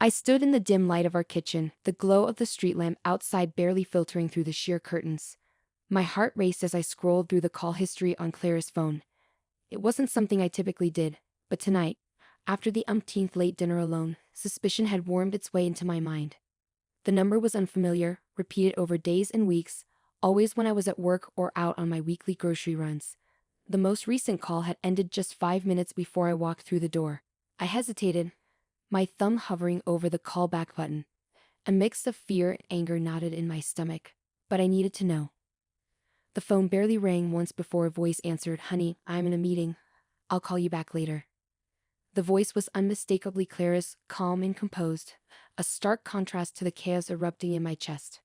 I stood in the dim light of our kitchen, the glow of the street lamp outside barely filtering through the sheer curtains. My heart raced as I scrolled through the call history on Clara's phone. It wasn't something I typically did, but tonight, after the umpteenth late dinner alone, suspicion had wormed its way into my mind. The number was unfamiliar, repeated over days and weeks, always when I was at work or out on my weekly grocery runs. The most recent call had ended just 5 minutes before I walked through the door. I hesitated, my thumb hovering over the callback button. A mix of fear and anger knotted in my stomach, but I needed to know. The phone barely rang once before a voice answered, "Honey, I'm in a meeting. I'll call you back later." The voice was unmistakably Clara's, calm and composed, a stark contrast to the chaos erupting in my chest.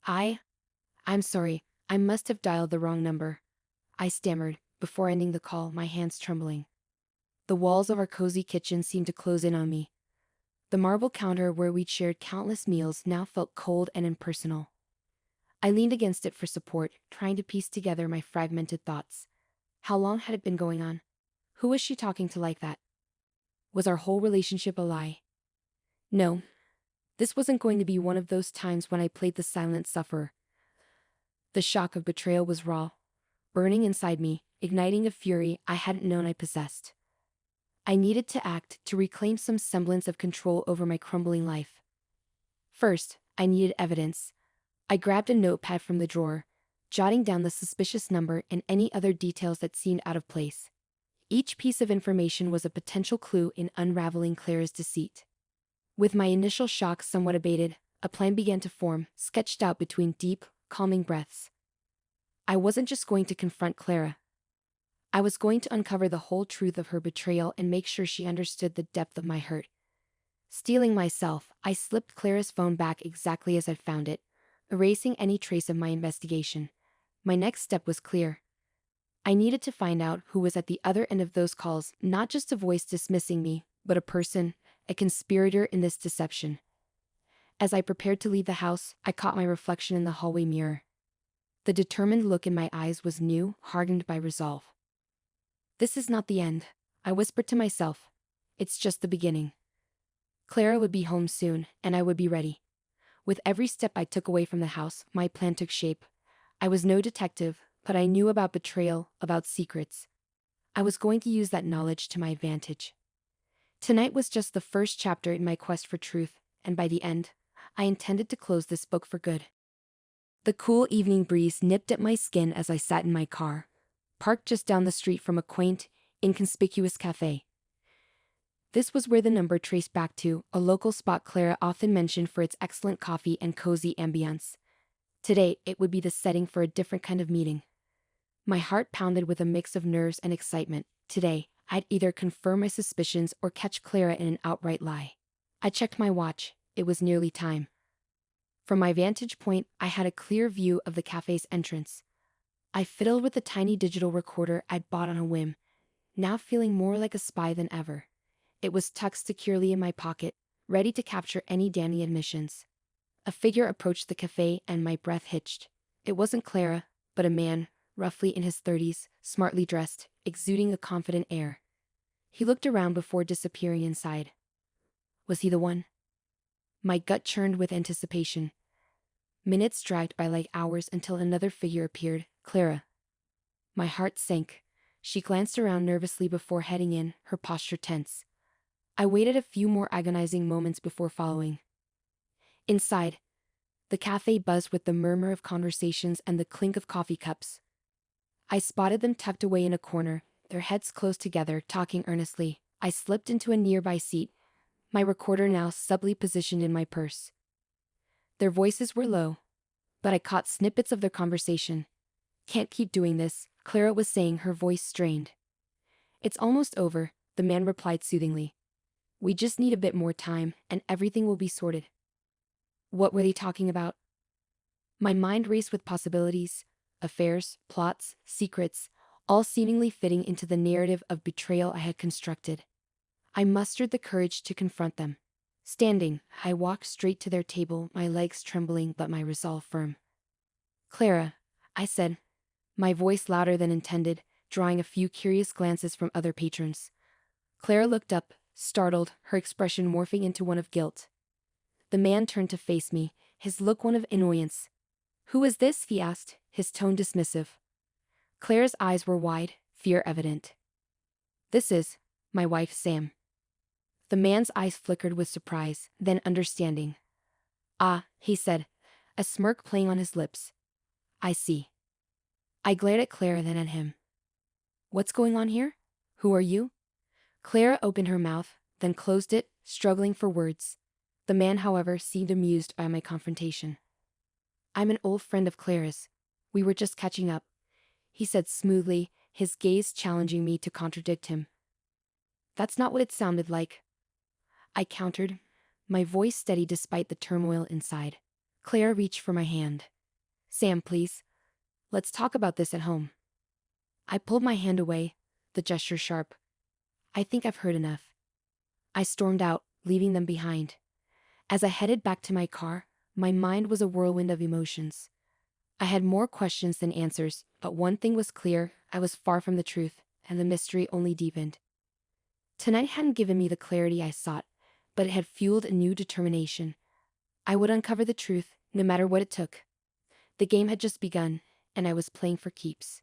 I'm sorry, I must have dialed the wrong number," I stammered, before ending the call, my hands trembling. The walls of our cozy kitchen seemed to close in on me. The marble counter where we'd shared countless meals now felt cold and impersonal. I leaned against it for support, trying to piece together my fragmented thoughts. How long had it been going on? Who was she talking to like that? Was our whole relationship a lie? No, this wasn't going to be one of those times when I played the silent sufferer. The shock of betrayal was raw, burning inside me, igniting a fury I hadn't known I possessed. I needed to act to reclaim some semblance of control over my crumbling life. First, I needed evidence. I grabbed a notepad from the drawer, jotting down the suspicious number and any other details that seemed out of place. Each piece of information was a potential clue in unraveling Clara's deceit. With my initial shock somewhat abated, a plan began to form, sketched out between deep, calming breaths. I wasn't just going to confront Clara. I was going to uncover the whole truth of her betrayal and make sure she understood the depth of my hurt. Steeling myself, I slipped Clara's phone back exactly as I'd found it, erasing any trace of my investigation. My next step was clear. I needed to find out who was at the other end of those calls, not just a voice dismissing me, but a person, a conspirator in this deception. As I prepared to leave the house, I caught my reflection in the hallway mirror. The determined look in my eyes was new, hardened by resolve. "This is not the end," I whispered to myself. "It's just the beginning." Clara would be home soon, and I would be ready. With every step I took away from the house, my plan took shape. I was no detective, but I knew about betrayal, about secrets. I was going to use that knowledge to my advantage. Tonight was just the first chapter in my quest for truth, and by the end, I intended to close this book for good. The cool evening breeze nipped at my skin as I sat in my car, parked just down the street from a quaint, inconspicuous cafe. This was where the number traced back to, a local spot Clara often mentioned for its excellent coffee and cozy ambience. Today, it would be the setting for a different kind of meeting. My heart pounded with a mix of nerves and excitement. Today, I'd either confirm my suspicions or catch Clara in an outright lie. I checked my watch. It was nearly time. From my vantage point, I had a clear view of the cafe's entrance. I fiddled with the tiny digital recorder I'd bought on a whim, now feeling more like a spy than ever. It was tucked securely in my pocket, ready to capture any Danny admissions. A figure approached the cafe and my breath hitched. It wasn't Clara, but a man, roughly in his 30s, smartly dressed, exuding a confident air. He looked around before disappearing inside. Was he the one? My gut churned with anticipation. Minutes dragged by like hours until another figure appeared, Clara. My heart sank. She glanced around nervously before heading in, her posture tense. I waited a few more agonizing moments before following. Inside, the cafe buzzed with the murmur of conversations and the clink of coffee cups. I spotted them tucked away in a corner, their heads close together, talking earnestly. I slipped into a nearby seat, my recorder now subtly positioned in my purse. Their voices were low, but I caught snippets of their conversation. "Can't keep doing this," Clara was saying, her voice strained. "It's almost over," the man replied soothingly. "We just need a bit more time, and everything will be sorted." What were they talking about? My mind raced with possibilities, affairs, plots, secrets, all seemingly fitting into the narrative of betrayal I had constructed. I mustered the courage to confront them. Standing, I walked straight to their table, my legs trembling but my resolve firm. "Clara," I said, my voice louder than intended, drawing a few curious glances from other patrons. Clara looked up, startled, her expression morphing into one of guilt. The man turned to face me, his look one of annoyance. "Who is this?" he asked, his tone dismissive. Claire's eyes were wide, fear evident. "This is my wife, Sam." The man's eyes flickered with surprise, then understanding. "Ah," he said, a smirk playing on his lips. "I see." I glared at Claire, then at him. "What's going on here? Who are you?" Claire opened her mouth, then closed it, struggling for words. The man, however, seemed amused by my confrontation. "I'm an old friend of Claire's. We were just catching up," he said smoothly, his gaze challenging me to contradict him. "That's not what it sounded like," I countered, my voice steady despite the turmoil inside. Claire reached for my hand. "Sam, please. Let's talk about this at home." I pulled my hand away, the gesture sharp. "I think I've heard enough." I stormed out, leaving them behind. As I headed back to my car, my mind was a whirlwind of emotions. I had more questions than answers, but one thing was clear: I was far from the truth, and the mystery only deepened. Tonight hadn't given me the clarity I sought, but it had fueled a new determination. I would uncover the truth, no matter what it took. The game had just begun, and I was playing for keeps.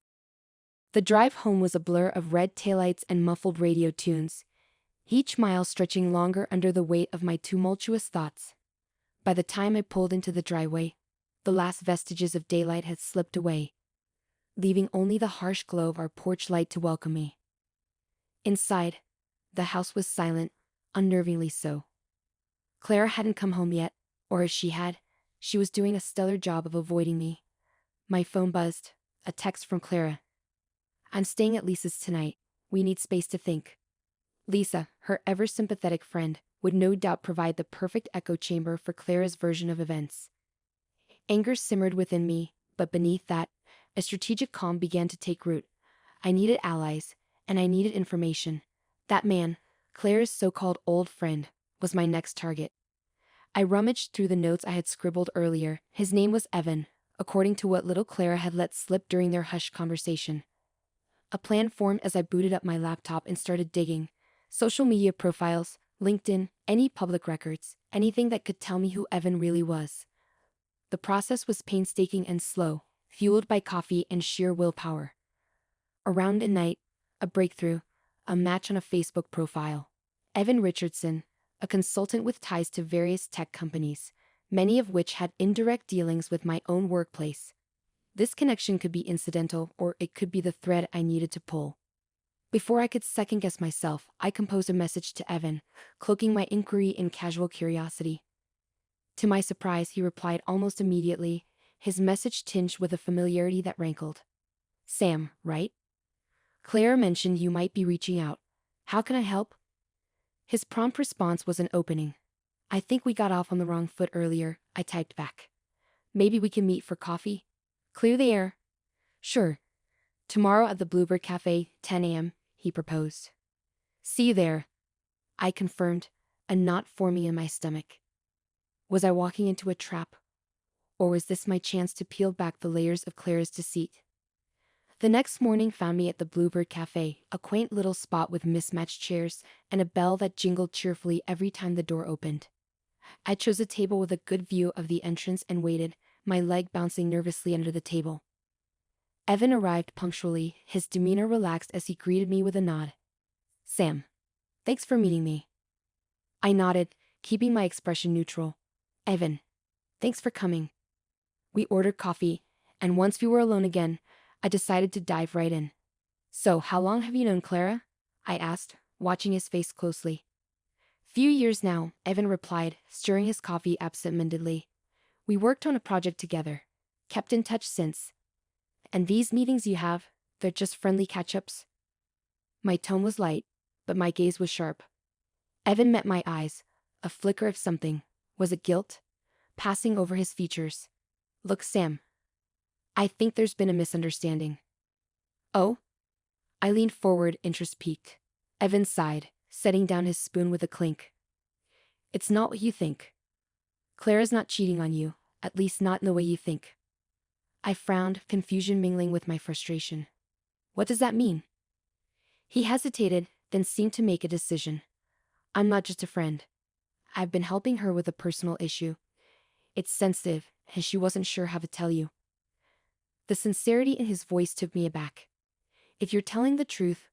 The drive home was a blur of red taillights and muffled radio tunes, each mile stretching longer under the weight of my tumultuous thoughts. By the time I pulled into the driveway, the last vestiges of daylight had slipped away, leaving only the harsh glow of our porch light to welcome me. Inside, the house was silent, unnervingly so. Clara hadn't come home yet, or if she had, she was doing a stellar job of avoiding me. My phone buzzed, a text from Clara. "I'm staying at Lisa's tonight. We need space to think." Lisa, her ever-sympathetic friend, would no doubt provide the perfect echo chamber for Clara's version of events. Anger simmered within me, but beneath that, a strategic calm began to take root. I needed allies, and I needed information. That man, Clara's so-called old friend, was my next target. I rummaged through the notes I had scribbled earlier. His name was Evan, according to what little Clara had let slip during their hushed conversation. A plan formed as I booted up my laptop and started digging. Social media profiles, LinkedIn, any public records, anything that could tell me who Evan really was. The process was painstaking and slow, fueled by coffee and sheer willpower. Around midnight, a breakthrough, a match on a Facebook profile. Evan Richardson, a consultant with ties to various tech companies, many of which had indirect dealings with my own workplace. This connection could be incidental, or it could be the thread I needed to pull. Before I could second-guess myself, I composed a message to Evan, cloaking my inquiry in casual curiosity. To my surprise, he replied almost immediately, his message tinged with a familiarity that rankled. "Sam, right? Claire mentioned you might be reaching out. How can I help?" His prompt response was an opening. "I think we got off on the wrong foot earlier," I typed back. "Maybe we can meet for coffee? Clear the air?" "Sure. Tomorrow at the Bluebird Cafe, 10 a.m., he proposed. "See you there," I confirmed, a knot forming in my stomach. Was I walking into a trap? Or was this my chance to peel back the layers of Clara's deceit? The next morning found me at the Bluebird Cafe, a quaint little spot with mismatched chairs and a bell that jingled cheerfully every time the door opened. I chose a table with a good view of the entrance and waited, my leg bouncing nervously under the table. Evan arrived punctually, his demeanor relaxed as he greeted me with a nod. "Sam, thanks for meeting me." I nodded, keeping my expression neutral. "Evan, thanks for coming." We ordered coffee, and once we were alone again, I decided to dive right in. "So, how long have you known Clara?" I asked, watching his face closely. "Few years now," Evan replied, stirring his coffee absent-mindedly. "We worked on a project together. Kept in touch since. And these meetings you have, they're just friendly catch-ups?" My tone was light, but my gaze was sharp. Evan met my eyes, a flicker of something. Was it guilt? Passing over his features. "Look, Sam. I think there's been a misunderstanding." "Oh?" I leaned forward, interest piqued. Evan sighed, setting down his spoon with a clink. "It's not what you think. Clara's not cheating on you, at least not in the way you think." I frowned, confusion mingling with my frustration. "What does that mean?" He hesitated, then seemed to make a decision. I'm not just a friend. I've been helping her with a personal issue. It's sensitive, and she wasn't sure how to tell you. The sincerity in his voice took me aback. If you're telling the truth,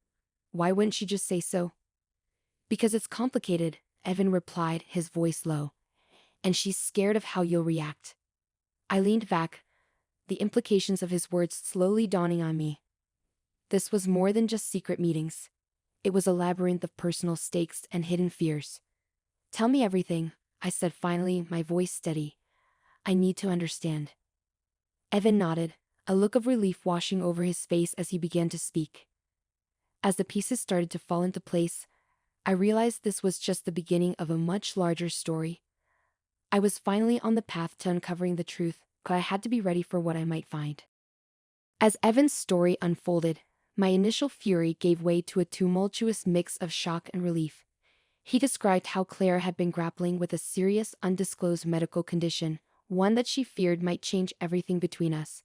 why wouldn't she just say so? Because it's complicated, Evan replied, his voice low. And she's scared of how you'll react. I leaned back, the implications of his words slowly dawning on me. This was more than just secret meetings. It was a labyrinth of personal stakes and hidden fears. Tell me everything, I said finally, my voice steady. I need to understand. Evan nodded, a look of relief washing over his face as he began to speak. As the pieces started to fall into place, I realized this was just the beginning of a much larger story. I was finally on the path to uncovering the truth, but I had to be ready for what I might find. As Evan's story unfolded, my initial fury gave way to a tumultuous mix of shock and relief. He described how Clara had been grappling with a serious, undisclosed medical condition, one that she feared might change everything between us.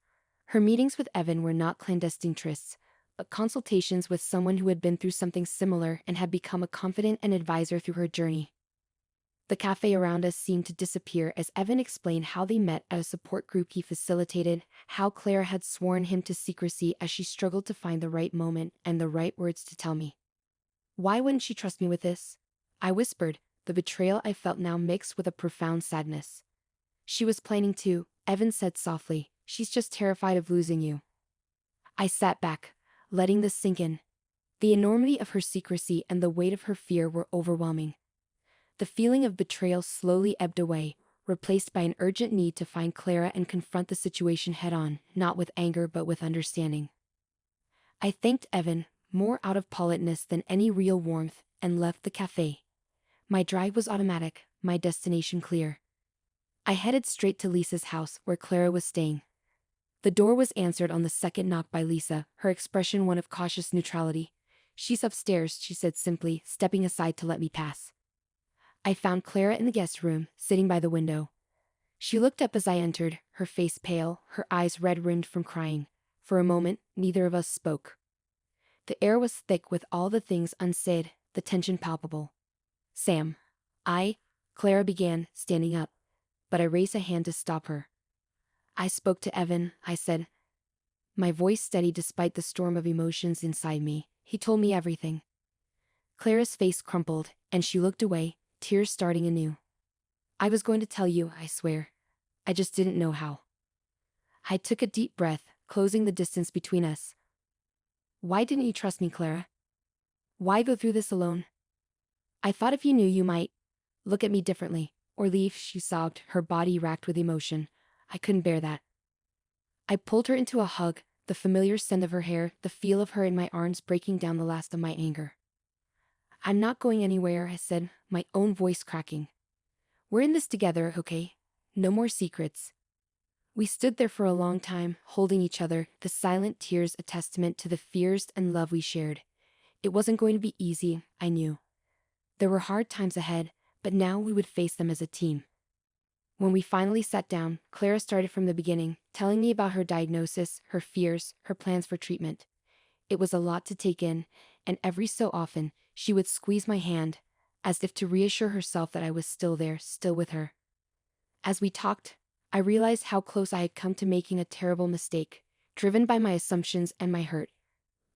Her meetings with Evan were not clandestine trysts, but consultations with someone who had been through something similar and had become a confidant and advisor through her journey. The cafe around us seemed to disappear as Evan explained how they met at a support group he facilitated, how Clara had sworn him to secrecy as she struggled to find the right moment and the right words to tell me. Why wouldn't she trust me with this? I whispered, the betrayal I felt now mixed with a profound sadness. She was planning to, Evan said softly. She's just terrified of losing you. I sat back, letting this sink in. The enormity of her secrecy and the weight of her fear were overwhelming. The feeling of betrayal slowly ebbed away, replaced by an urgent need to find Clara and confront the situation head-on, not with anger but with understanding. I thanked Evan, more out of politeness than any real warmth, and left the cafe. My drive was automatic, my destination clear. I headed straight to Lisa's house, where Clara was staying. The door was answered on the second knock by Lisa, her expression one of cautious neutrality. She's upstairs, she said simply, stepping aside to let me pass. I found Clara in the guest room, sitting by the window. She looked up as I entered, her face pale, her eyes red-rimmed from crying. For a moment, neither of us spoke. The air was thick with all the things unsaid, the tension palpable. Sam. Clara began, standing up. But I raised a hand to stop her. I spoke to Evan, I said. My voice steady despite the storm of emotions inside me. He told me everything. Clara's face crumpled, and she looked away, tears starting anew. I was going to tell you, I swear. I just didn't know how. I took a deep breath, closing the distance between us. Why didn't you trust me, Clara? Why go through this alone? I thought if you knew you might look at me differently, or leave, she sobbed, her body racked with emotion. I couldn't bear that. I pulled her into a hug, the familiar scent of her hair, the feel of her in my arms breaking down the last of my anger. I'm not going anywhere, I said, my own voice cracking. We're in this together, okay? No more secrets. We stood there for a long time, holding each other, the silent tears a testament to the fears and love we shared. It wasn't going to be easy, I knew. There were hard times ahead, but now we would face them as a team. When we finally sat down, Clara started from the beginning, telling me about her diagnosis, her fears, her plans for treatment. It was a lot to take in, and every so often, she would squeeze my hand, as if to reassure herself that I was still there, still with her. As we talked, I realized how close I had come to making a terrible mistake, driven by my assumptions and my hurt.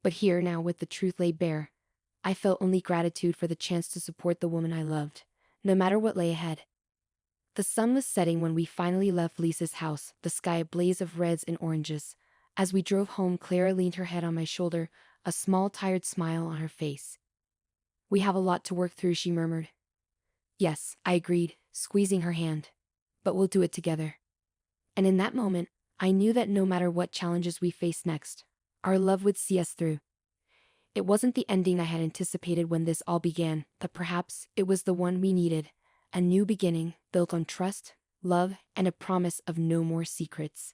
But here now, with the truth laid bare, I felt only gratitude for the chance to support the woman I loved, no matter what lay ahead. The sun was setting when we finally left Lisa's house, the sky a blaze of reds and oranges. As we drove home, Clara leaned her head on my shoulder, a small tired smile on her face. We have a lot to work through, she murmured. Yes, I agreed, squeezing her hand. But we'll do it together. And in that moment, I knew that no matter what challenges we faced next, our love would see us through. It wasn't the ending I had anticipated when this all began, but perhaps it was the one we needed. A new beginning, built on trust, love, and a promise of no more secrets.